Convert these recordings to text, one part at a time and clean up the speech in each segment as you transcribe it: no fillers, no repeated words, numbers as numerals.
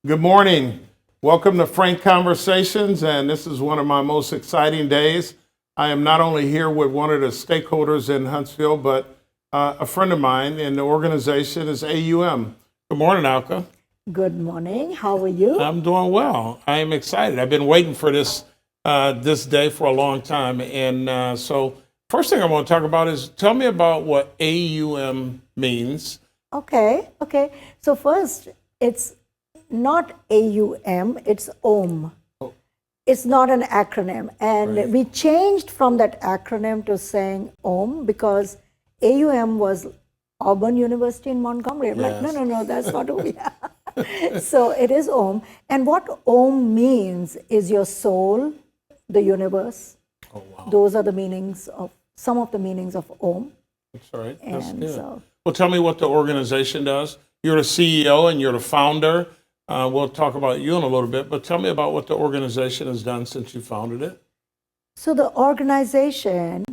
Good morning. Welcome to Frank Conversations, and this is one of my most exciting days. I am not only here with one of the stakeholders in Huntsville, but a friend of mine in the organization is AUM. Good morning, Alka. Good morning. How are you? I'm doing well. I am excited. I've been waiting for this day for a long time, and so first thing I want to talk about is tell me about what AUM means. Okay. So first, it's not AUM, it's OM. It's not an acronym. And we changed from that acronym to saying OM because AUM was Auburn University in Montgomery. I'm like, no, that's not who we are. So it is OM. And what OM means is your soul, the universe. Oh, wow. Those are the meanings of, some of the meanings of OM. That's right. That's And good. so, Well, tell me what the organization does. You're the CEO and you're the founder. We'll talk about you in a little bit, but tell me about what the organization has done since you founded it. So the organization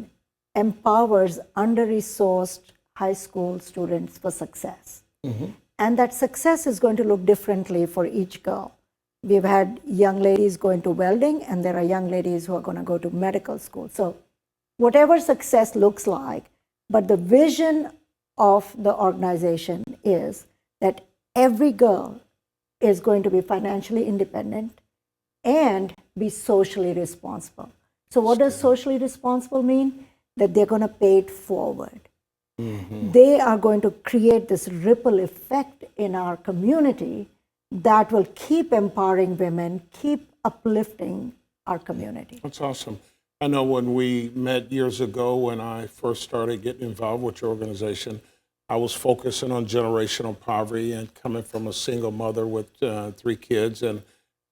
empowers under-resourced high school students for success. Mm-hmm. And that success is going to look differently for each girl. We've had young ladies going to welding, and there are young ladies who are going to go to medical school. So whatever success looks like, but the vision of the organization is that every girl is going to be financially independent and be socially responsible. So what does socially responsible mean? That they're going to pay it forward. Mm-hmm. They are going to create this ripple effect in our community that will keep empowering women, keep uplifting our community. That's awesome. I know when we met years ago, when I first started getting involved with your organization, I was focusing on generational poverty and coming from a single mother with 3 kids. And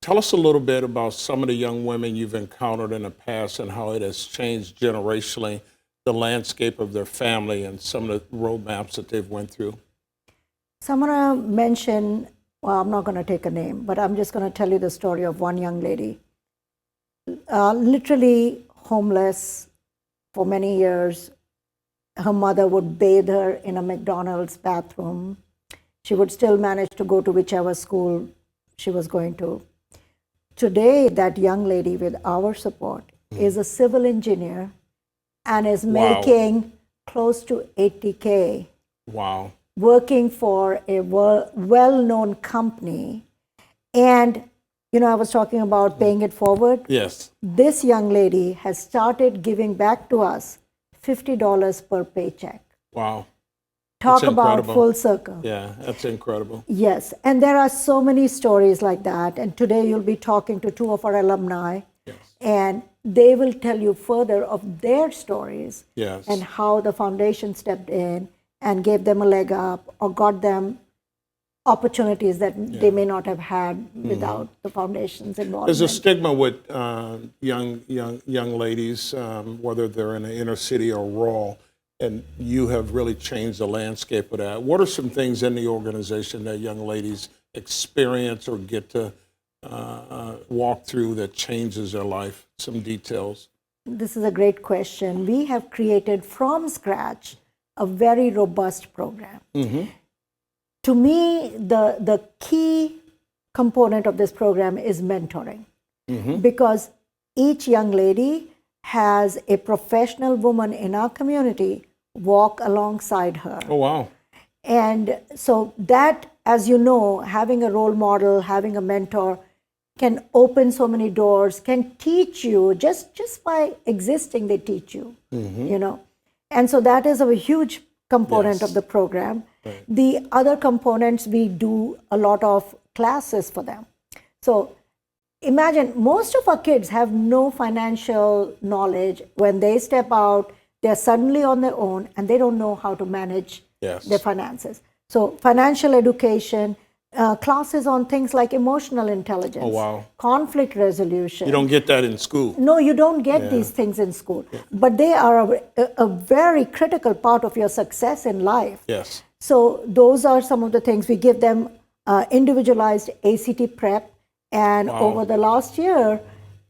tell us a little bit about some of the young women you've encountered in the past and how it has changed generationally the landscape of their family and some of the roadmaps that they've went through. So I'm going to mention, well, I'm not going to take a name, but I'm just going to tell you the story of one young lady. Literally homeless for many years. Her mother would bathe her in a McDonald's bathroom. She would still manage to go to whichever school she was going to. Today, that young lady, with our support, is a civil engineer and is making close to $80K. Wow. Working for a well-known company. And, you know, I was talking about paying it forward. Yes. This young lady has started giving back to us $50 per paycheck. Wow. Talk about full circle. Yeah, that's incredible. Yes, and there are so many stories like that. And today you'll be talking to 2 of our alumni. Yes. And they will tell you further of their stories. Yes. And how the foundation stepped in and gave them a leg up or got them opportunities that they may not have had without the foundation's involvement. There's a stigma with young ladies, whether they're in the inner city or rural, and you have really changed the landscape of that. What are some things in the organization that young ladies experience or get to walk through that changes their life? Some details. This is a great question. We have created from scratch a very robust program. Mm-hmm. To me, the key component of this program is mentoring. Mm-hmm. Because each young lady has a professional woman in our community walk alongside her. Oh, wow. And so that, as you know, having a role model, having a mentor can open so many doors, can teach you, just by existing, they teach you, you know. And so that is a huge component of the program. Right. The other components, we do a lot of classes for them. So imagine most of our kids have no financial knowledge. When they step out, they're suddenly on their own and they don't know how to manage their finances. So financial education, classes on things like emotional intelligence, Oh, wow. conflict resolution. You don't get that in school. No, you don't get these things in school, but they are a very critical part of your success in life. Yes. So those are some of the things. We give them individualized ACT prep, and over the last year,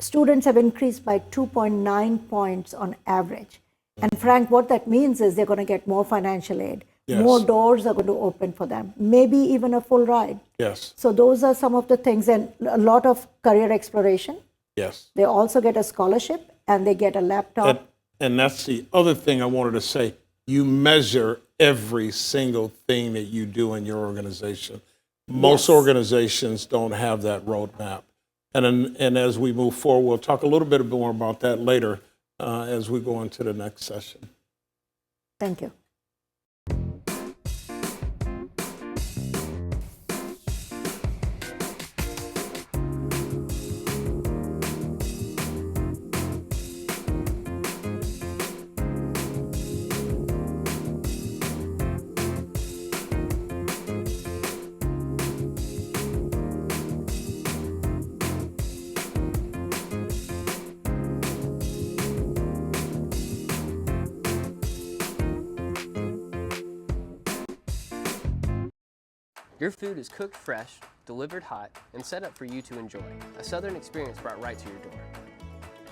students have increased by 2.9 points on average. And Frank, what that means is they're going to get more financial aid, More doors are going to open for them, maybe even a full ride. Yes. So those are some of the things, and a lot of career exploration. Yes. They also get a scholarship and they get a laptop. And that's the other thing I wanted to say. You measure every single thing that you do in your organization. Most organizations don't have that roadmap. And as we move forward, we'll talk a little bit more about that later as we go into the next session. Thank you. Your food is cooked fresh, delivered hot, and set up for you to enjoy. A Southern experience brought right to your door.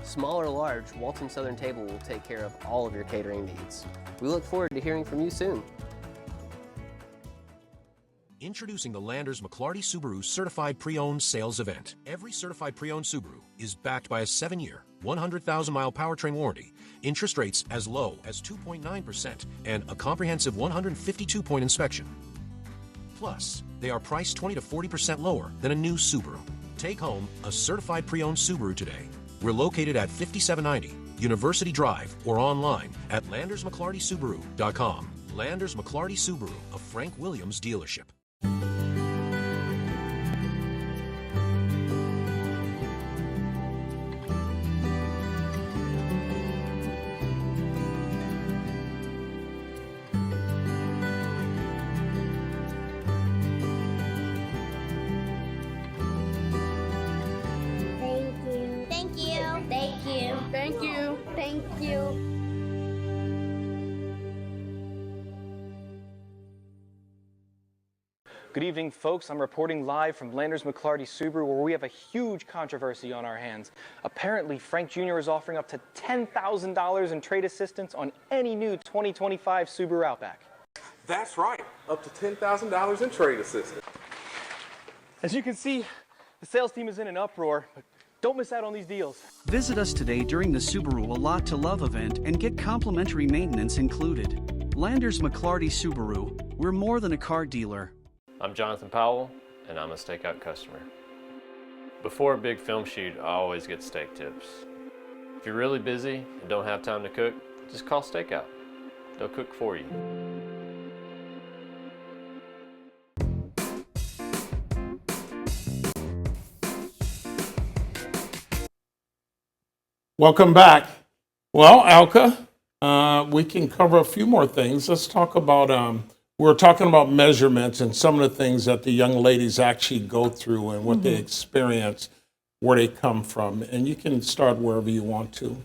Small or large, Walton Southern Table will take care of all of your catering needs. We look forward to hearing from you soon. Introducing the Landers McClarty Subaru Certified Pre-Owned Sales Event. Every certified pre-owned Subaru is backed by a 7-year, 100,000-mile powertrain warranty, interest rates as low as 2.9%, and a comprehensive 152-point inspection. Plus, they are priced 20 to 40% lower than a new Subaru. Take home a certified pre-owned Subaru today. We're located at 5790 University Drive or online at LandersMcClartySubaru.com. Landers McClarty Subaru, a Frank Williams dealership. Thank you. Good evening, folks. I'm reporting live from Landers McClarty Subaru, where we have a huge controversy on our hands. Apparently, Frank Jr. is offering up to $10,000 in trade assistance on any new 2025 Subaru Outback. That's right, up to $10,000 in trade assistance. As you can see, the sales team is in an uproar, but don't miss out on these deals. Visit us today during the Subaru A Lot to Love event and get complimentary maintenance included. Landers McClarty Subaru, we're more than a car dealer. I'm Jonathan Powell, and I'm a Stakeout customer. Before a big film shoot, I always get steak tips. If you're really busy and don't have time to cook, just call Stakeout. They'll cook for you. Welcome back. Well, Alka, we can cover a few more things. Let's talk about, we're talking about measurements and some of the things that the young ladies actually go through and what they experience, where they come from. And you can start wherever you want to.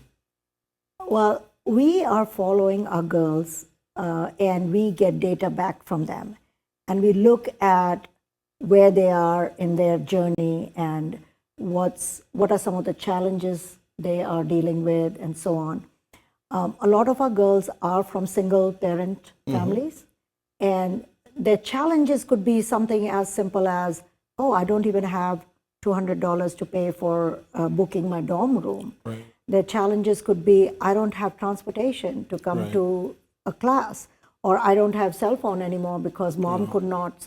Well, we are following our girls and we get data back from them. And we look at where they are in their journey and what are some of the challenges they are dealing with, and so on. A lot of our girls are from single parent families, and their challenges could be something as simple as, oh, I don't even have $200 to pay for booking my dorm room. Right. Their challenges could be, I don't have transportation to come to a class, or I don't have cell phone anymore because mom could not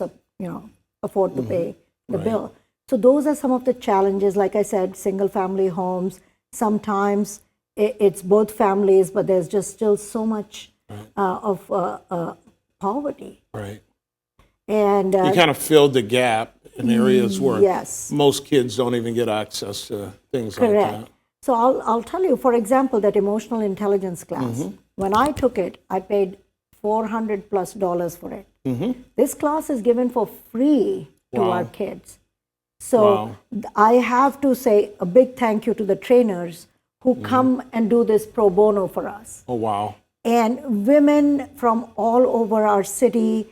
afford to pay the bill. So those are some of the challenges. Like I said, single family homes. Sometimes it's both families, but there's just still so much of poverty. Right. And you kind of filled the gap in areas where yes. most kids don't even get access to things Correct. like that. So I'll tell you, for example, that emotional intelligence class. When I took it, I paid $400+ for it. This class is given for free to our kids. So I have to say a big thank you to the trainers who come and do this pro bono for us. Oh, wow. And women from all over our city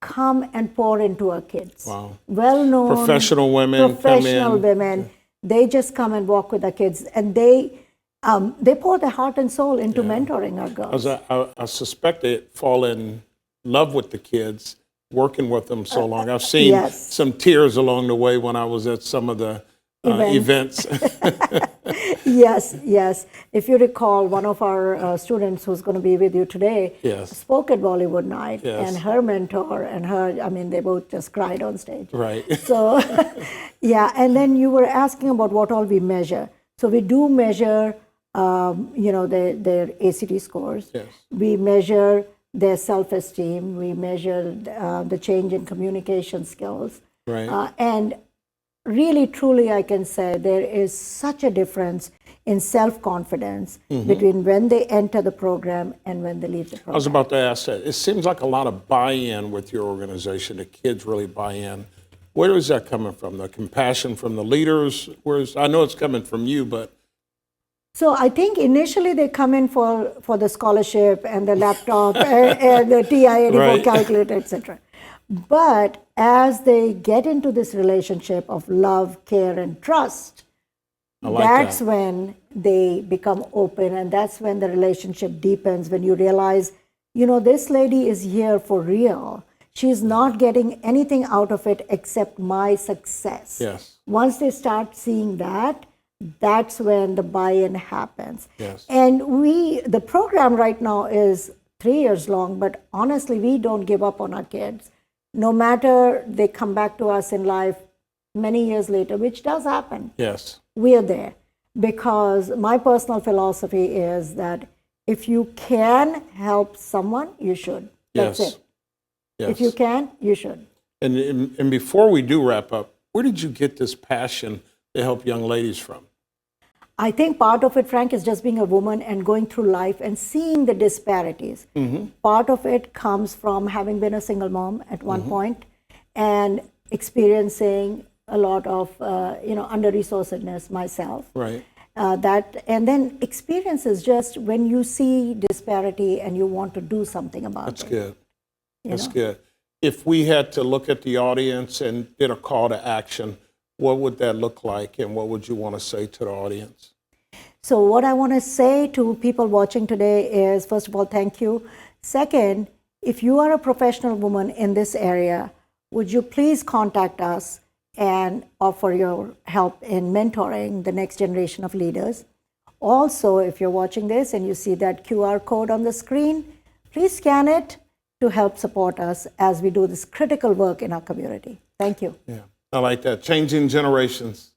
come and pour into our kids. Wow. Well-known Professional women come in. women. They just come and walk with our kids, and they pour their heart and soul into mentoring our girls. I suspect they fall in love with the kids, working with them so long. I've seen Yes. some tears along the way when I was at some of the events. Yes, yes. If you recall, one of our students who's going to be with you today Yes. spoke at Bollywood Night, Yes. and her mentor and her, I mean, they both just cried on stage. Right. So, yeah, and then you were asking about what all we measure. So we do measure, their ACT scores. Yes. We measure their self-esteem. We measure the change in communication skills. Right. And really, truly, I can say there is such a difference in self-confidence between when they enter the program and when they leave the program. I was about to ask that. It seems like a lot of buy-in with your organization. The kids really buy in. Where is that coming from? The compassion from the leaders? I know it's coming from you, but So I think initially they come in for the scholarship and the laptop and the TI-84 Right. calculator, etc. But as they get into this relationship of love, care, and trust, I like that's that. when they become open, and that's when the relationship deepens, when you realize, this lady is here for real. She's not getting anything out of it except my success. Yes. Once they start seeing that, that's when the buy-in happens. Yes. And the program right now is 3 years long, but honestly, we don't give up on our kids. No matter they come back to us in life many years later, which does happen, Yes. we are there. Because my personal philosophy is that if you can help someone, you should. That's Yes. it. Yes. If you can, you should. And before we do wrap up, where did you get this passion to help young ladies from? I think part of it, Frank, is just being a woman and going through life and seeing the disparities. Part of it comes from having been a single mom at one point and experiencing a lot of, under-resourcedness myself. Right. And then experiences just when you see disparity and you want to do something about That's it. good. That's know? good. If we had to look at the audience and did a call to action, what would that look like, and what would you want to say to the audience? So what I want to say to people watching today is, first of all, thank you. Second, if you are a professional woman in this area, would you please contact us and offer your help in mentoring the next generation of leaders? Also, if you're watching this and you see that QR code on the screen, please scan it to help support us as we do this critical work in our community. Thank you. Yeah, I like that. Changing generations.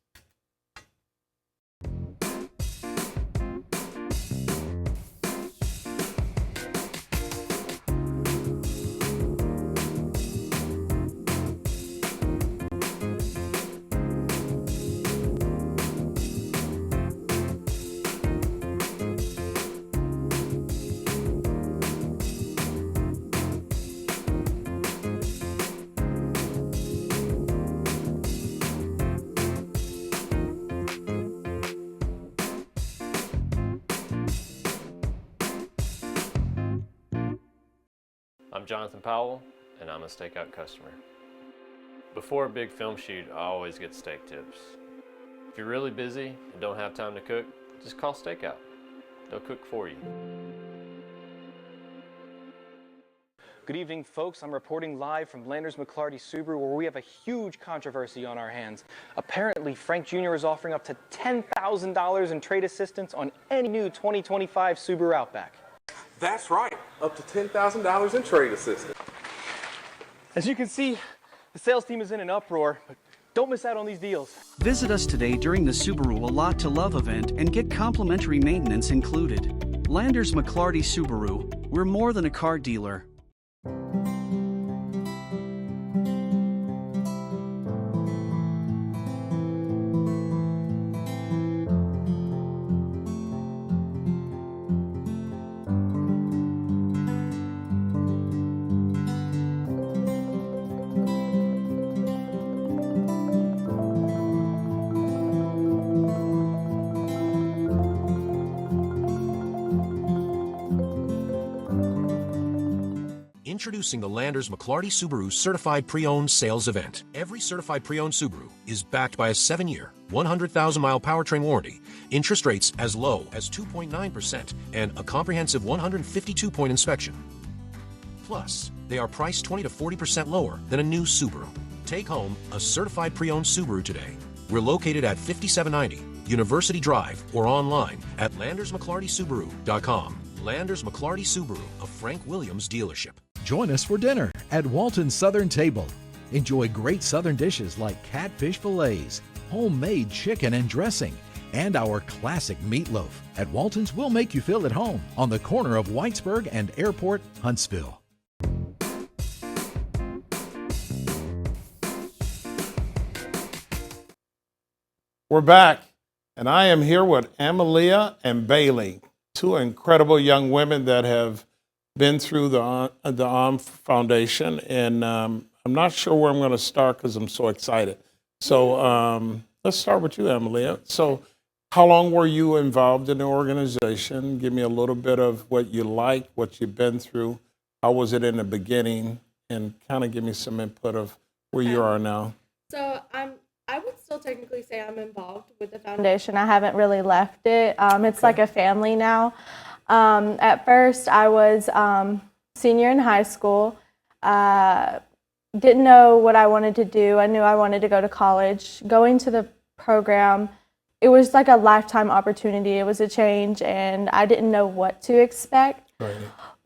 I'm Jonathan Powell, and I'm a stakeout customer. Before a big film shoot, I always get steak tips. If you're really busy and don't have time to cook, just call Stakeout. They'll cook for you. Good evening, folks. I'm reporting live from Landers McClarty Subaru, where we have a huge controversy on our hands. Apparently, Frank Jr. is offering up to $10,000 in trade assistance on any new 2025 Subaru Outback. That's right, up to $10,000 in trade assistance. As you can see, the sales team is in an uproar, but don't miss out on these deals. Visit us today during the Subaru A Lot to Love event and get complimentary maintenance included. Landers McClarty Subaru, we're more than a car dealer. Introducing the Landers McClarty Subaru Certified Pre-Owned Sales Event. Every certified pre-owned Subaru is backed by a 7-year, 100,000-mile powertrain warranty, interest rates as low as 2.9%, and a comprehensive 152-point inspection. Plus, they are priced 20 to 40% lower than a new Subaru. Take home a certified pre-owned Subaru today. We're located at 5790 University Drive or online at LandersMcClartySubaru.com. Landers McClarty Subaru, a Frank Williams dealership. Join us for dinner at Walton's Southern Table. Enjoy great Southern dishes like catfish fillets, homemade chicken and dressing, and our classic meatloaf. At Walton's, we'll make you feel at home on the corner of Whitesburg and Airport, Huntsville. We're back, and I am here with Amaliyah and Baylee, two incredible young women that have been through the Foundation, and I'm not sure where I'm going to start because I'm so excited. So let's start with you, Amaliyah. So how long were you involved in the organization? Give me a little bit of what you like, what you've been through. How was it in the beginning? And kind of give me some input of where you are now. So I would still technically say I'm involved with the foundation. I haven't really left it. It's like a family now. At first, I was senior in high school. Didn't know what I wanted to do. I knew I wanted to go to college. Going to the program, it was like a lifetime opportunity. It was a change, and I didn't know what to expect. Right.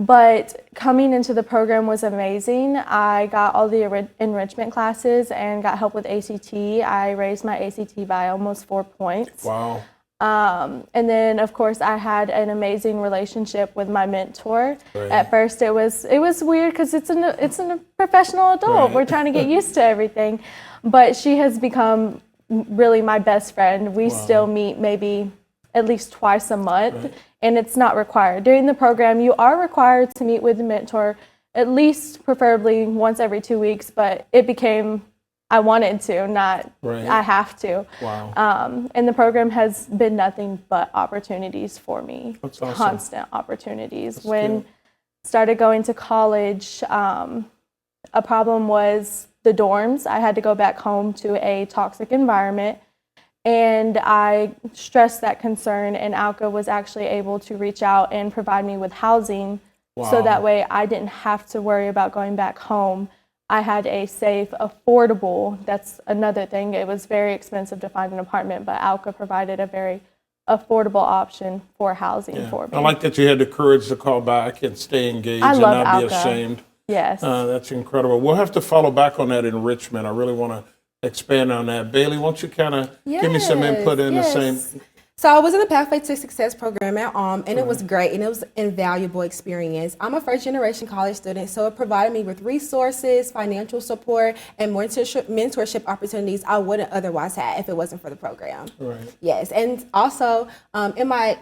But coming into the program was amazing. I got all the enrichment classes and got help with ACT. I raised my ACT by almost 4 points. Wow. And then, of course, I had an amazing relationship with my mentor. Right. At first, it was weird because it's a professional adult. Right. We're trying to get used to everything, but she has become really my best friend. We still meet maybe at least twice a month, right. And it's not required. During the program, you are required to meet with a mentor at least preferably once every 2 weeks, but it became I wanted to, not right. I have to. Wow. And the program has been nothing but opportunities for me. That's awesome. Constant opportunities. That's when good. Started going to college, a problem was the dorms. I had to go back home to a toxic environment. And I stressed that concern, and Alka was actually able to reach out and provide me with housing. Wow. So that way I didn't have to worry about going back home. I had a safe, affordable, that's another thing. It was very expensive to find an apartment, but Alka provided a very affordable option for housing for me. I like that you had the courage to call back and stay engaged I and love not be Alka. ashamed. Yes. That's incredible. We'll have to follow back on that enrichment. I really want to expand on that. Baylee, won't you kind of give me some input in the same? So I was in the Pathway to Success program at and it was great, and it was an invaluable experience. I'm a first-generation college student, so it provided me with resources, financial support, and mentorship opportunities I wouldn't otherwise have if it wasn't for the program. Right. Yes, and also in my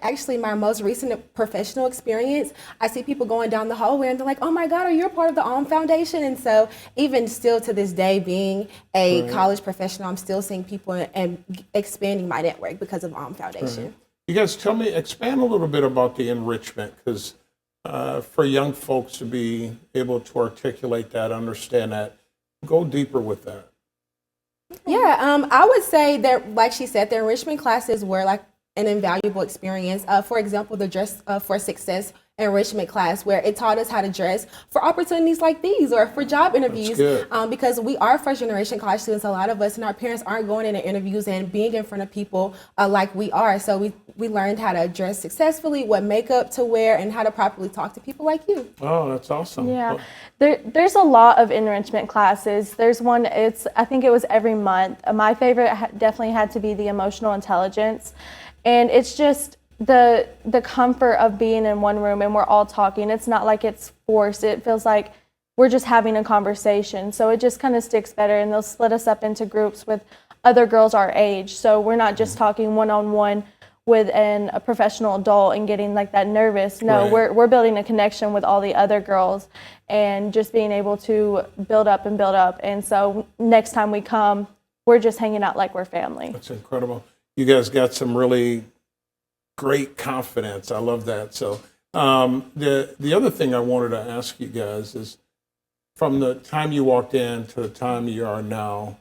most recent professional experience, I see people going down the hallway and they're like, "Oh my God, are you a part of the Foundation?" And so even still to this day, being a college professional, I'm still seeing people and expanding my network because of Foundation. You guys expand a little bit about the enrichment, because for young folks to be able to articulate that, understand that, go deeper with that. Yeah, I would say that, like she said, the enrichment classes were like an invaluable experience. For example, the Dress for Success enrichment class, where it taught us how to dress for opportunities like these or for job interviews, because we are first generation college students, a lot of us, and our parents aren't going into interviews and being in front of people like we are. So we learned how to dress successfully, what makeup to wear, and how to properly talk to people like you. Oh, that's awesome. Yeah, there's a lot of enrichment classes. There's one, I think it was every month. My favorite definitely had to be the emotional intelligence. And it's just the comfort of being in one room and we're all talking. It's not like it's forced. It feels like we're just having a conversation. So it just kind of sticks better, and they'll split us up into groups with other girls our age. So we're not just talking one-on-one with a professional adult and getting like that nervous. No, we're building a connection with all the other girls and just being able to build up. And so next time we come, we're just hanging out like we're family. That's incredible. You guys got some really great confidence. I love that. So the other thing I wanted to ask you guys is, from the time you walked in to the time you are now,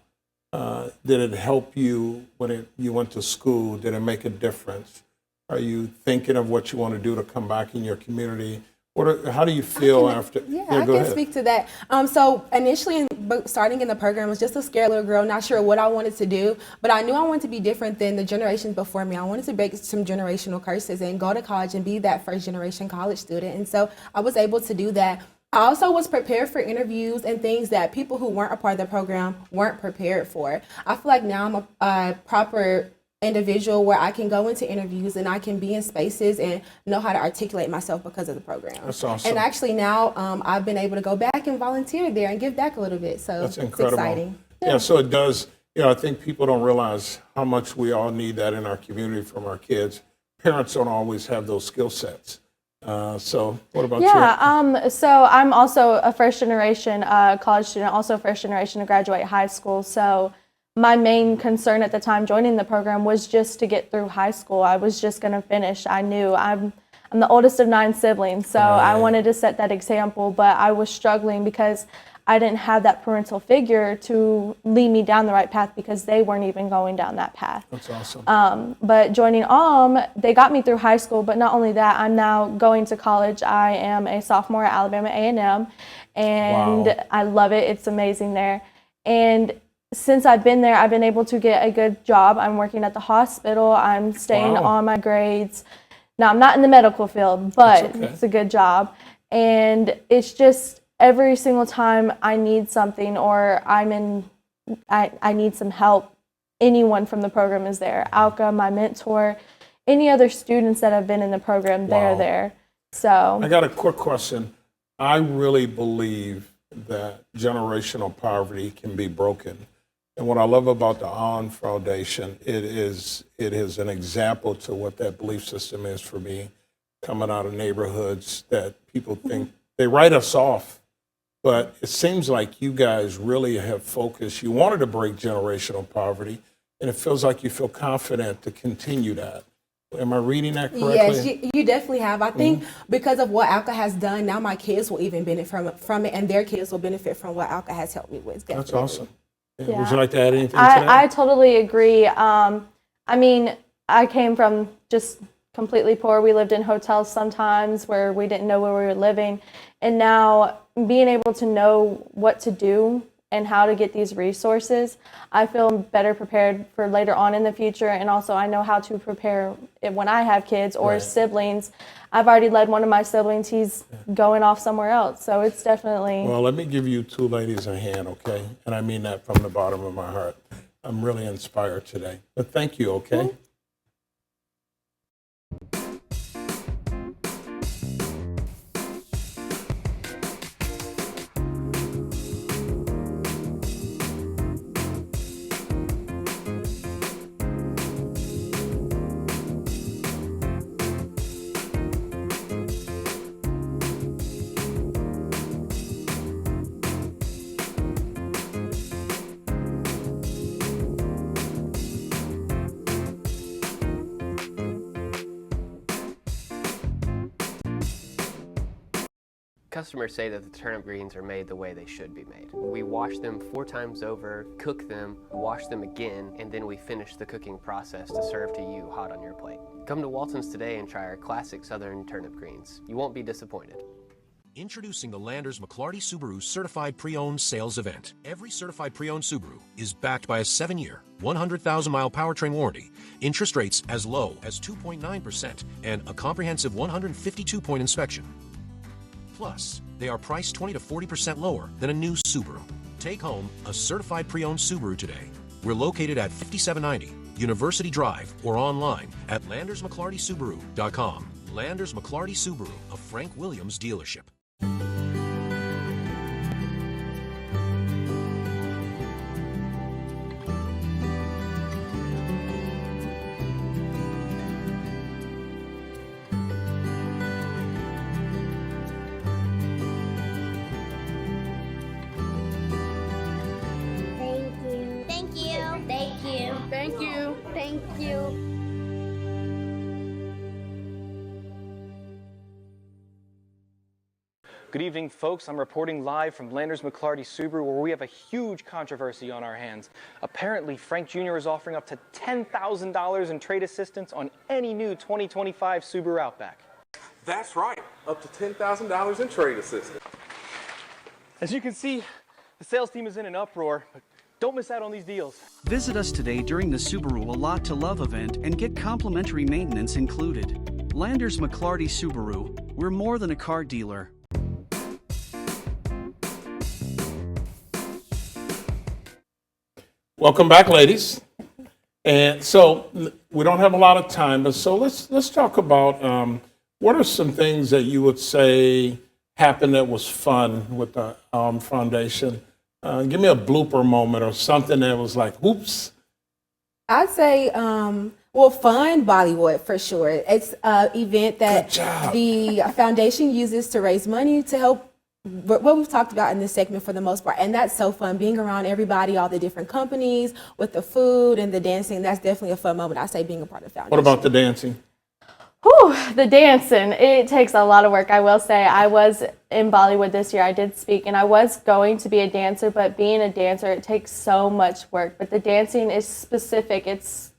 did it help you when you went to school? Did it make a difference? Are you thinking of what you want to do to come back in your community? How do you feel after? Yeah, Yeah, I go can ahead. speak to that. So initially, starting in the program, I was just a scared little girl, not sure what I wanted to do, but I knew I wanted to be different than the generations before me. I wanted to break some generational curses and go to college and be that first generation college student. And so I was able to do that. I also was prepared for interviews and things that people who weren't a part of the program weren't prepared for. I feel like now I'm a proper individual where I can go into interviews and I can be in spaces and know how to articulate myself because of the program. That's awesome. And actually now I've been able to go back and volunteer there and give back a little bit. So That's it's incredible. exciting. Yeah, so it does. I think people don't realize how much we all need that in our community from our kids. Parents don't always have those skill sets. So what about you? Yeah, so I'm also a first generation college student, also first generation to graduate high school. So my main concern at the time joining the program was just to get through high school. I was just going to finish. I knew I'm the oldest of 9 siblings, so I wanted to set that example, but I was struggling because I didn't have that parental figure to lead me down the right path because they weren't even going down that path. That's awesome. But joining they got me through high school, but not only that, I'm now going to college. I am a sophomore at Alabama A&M, and Wow. I love it. It's amazing there. And since I've been there, I've been able to get a good job. I'm working at the hospital. I'm staying Wow. on my grades. Now, I'm not in the medical field, but That's okay. it's a good job. And it's just every single time I need something or I need some help, anyone from the program is there. Alka, my mentor, any other students that have been in the program, they're Wow. there. So I got a quick question. I really believe that generational poverty can be broken. And what I love about the On Foundation, it is an example to what that belief system is for me, coming out of neighborhoods that people think they write us off. But it seems like you guys really have focused. You wanted to break generational poverty, and it feels like you feel confident to continue that. Am I reading that correctly? Yes, you definitely have. I think because of what Alka has done, now my kids will even benefit from it, and their kids will benefit from what Alka has helped me with. That's Definitely. awesome. Yeah. Would you like to add anything to that? I totally agree. I mean, I came from just completely poor. We lived in hotels sometimes where we didn't know where we were living. And now being able to know what to do and how to get these resources, I feel better prepared for later on in the future. And also I know how to prepare it when I have kids or Right. siblings. I've already led one of my siblings. He's going off somewhere else. So it's definitely... Well, let me give you two ladies a hand, okay? And I mean that from the bottom of my heart. I'm really inspired today. But thank you, okay? Customers say that the turnip greens are made the way they should be made. We wash them 4 times over, cook them, wash them again, and then we finish the cooking process to serve to you hot on your plate. Come to Walton's today and try our classic southern turnip greens. You won't be disappointed. Introducing the Landers McClarty Subaru Certified Pre-Owned Sales Event. Every certified pre-owned Subaru is backed by a 7-year, 100,000-mile powertrain warranty, interest rates as low as 2.9%, and a comprehensive 152-point inspection. Plus, they are priced 20 to 40% lower than a new Subaru. Take home a certified pre-owned Subaru today. We're located at 5790 University Drive or online at LandersMcClartySubaru.com. Landers McClarty Subaru, a Frank Williams dealership. Thank you. Good evening, folks. I'm reporting live from Landers McClarty Subaru, where we have a huge controversy on our hands. Apparently, Frank Jr. is offering up to $10,000 in trade assistance on any new 2025 Subaru Outback. That's right, up to $10,000 in trade assistance. As you can see, the sales team is in an uproar, but don't miss out on these deals. Visit us today during the Subaru A Lot to Love event and get complimentary maintenance included. Landers McClarty Subaru, we're more than a car dealer. Welcome back, ladies. And so we don't have a lot of time, but so let's talk about what are some things that you would say happened that was fun with the foundation. Give me a blooper moment or something that was like, oops. I'd say, well, fun Bollywood for sure. It's an event that the foundation uses to raise money to help what we've talked about in this segment for the most part. And that's so fun, being around everybody, all the different companies, with the food and the dancing. That's definitely a fun moment, I say, being a part of the foundation. What about the dancing? Whew, the dancing, it takes a lot of work. I will say I was in Bollywood this year. I did speak, and I was going to be a dancer, but being a dancer, it takes so much work. But the dancing is specific. It's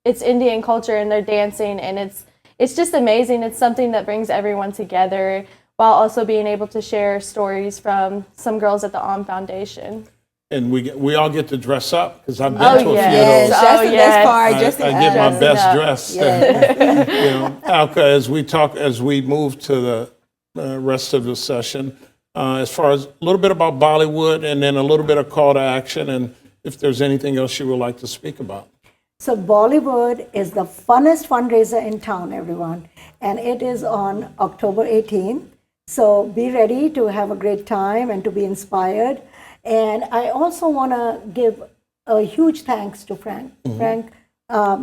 Indian culture, and they're dancing, and it's just amazing. It's something that brings everyone together while also being able to share stories from some girls at the Foundation. And we all get to dress up because I've been to a few of yes. those. That's the best part. I get my best dress. Yes. You know, Alka, as we move to the rest of the session, as far as a little bit about Bollywood and then a little bit of call to action, and if there's anything else you would like to speak about. So Bollywood is the funnest fundraiser in town, everyone, and it is on October 18th. So be ready to have a great time and to be inspired. And I also want to give a huge thanks to Frank. Mm-hmm. Frank,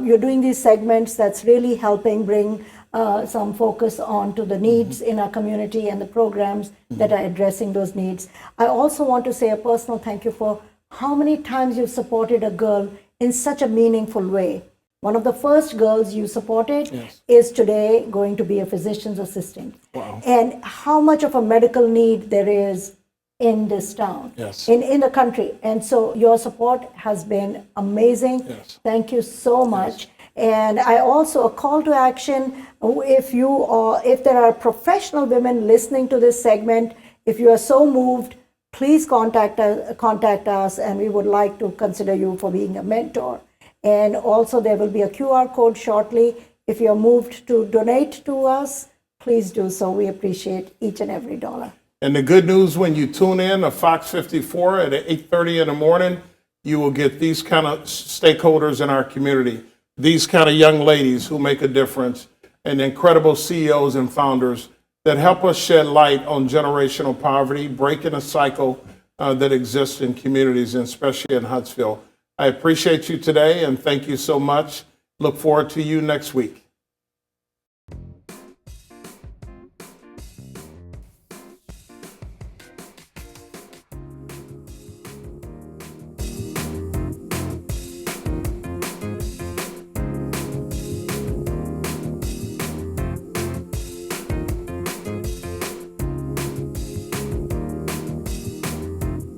you're doing these segments that's really helping bring some focus on to the needs in our community and the programs that are addressing those needs. I also want to say a personal thank you for how many times you've supported a girl in such a meaningful way. One of the first girls you supported is today going to be a physician's assistant. Wow. And how much of a medical need there is in this town, in the country. And so your support has been amazing. Yes. Thank you so much. And I also, a call to action, if there are professional women listening to this segment, if you are so moved, please contact us, and we would like to consider you for being a mentor. And also there will be a QR code shortly. If you're moved to donate to us, please do so. We appreciate each and every dollar. And the good news, when you tune in to Fox 54 at 8:30 in the morning, you will get these kind of stakeholders in our community, these kind of young ladies who make a difference, and incredible CEOs and founders that help us shed light on generational poverty, breaking a cycle that exists in communities, and especially in Huntsville. I appreciate you today, and thank you so much. Look forward to you next week.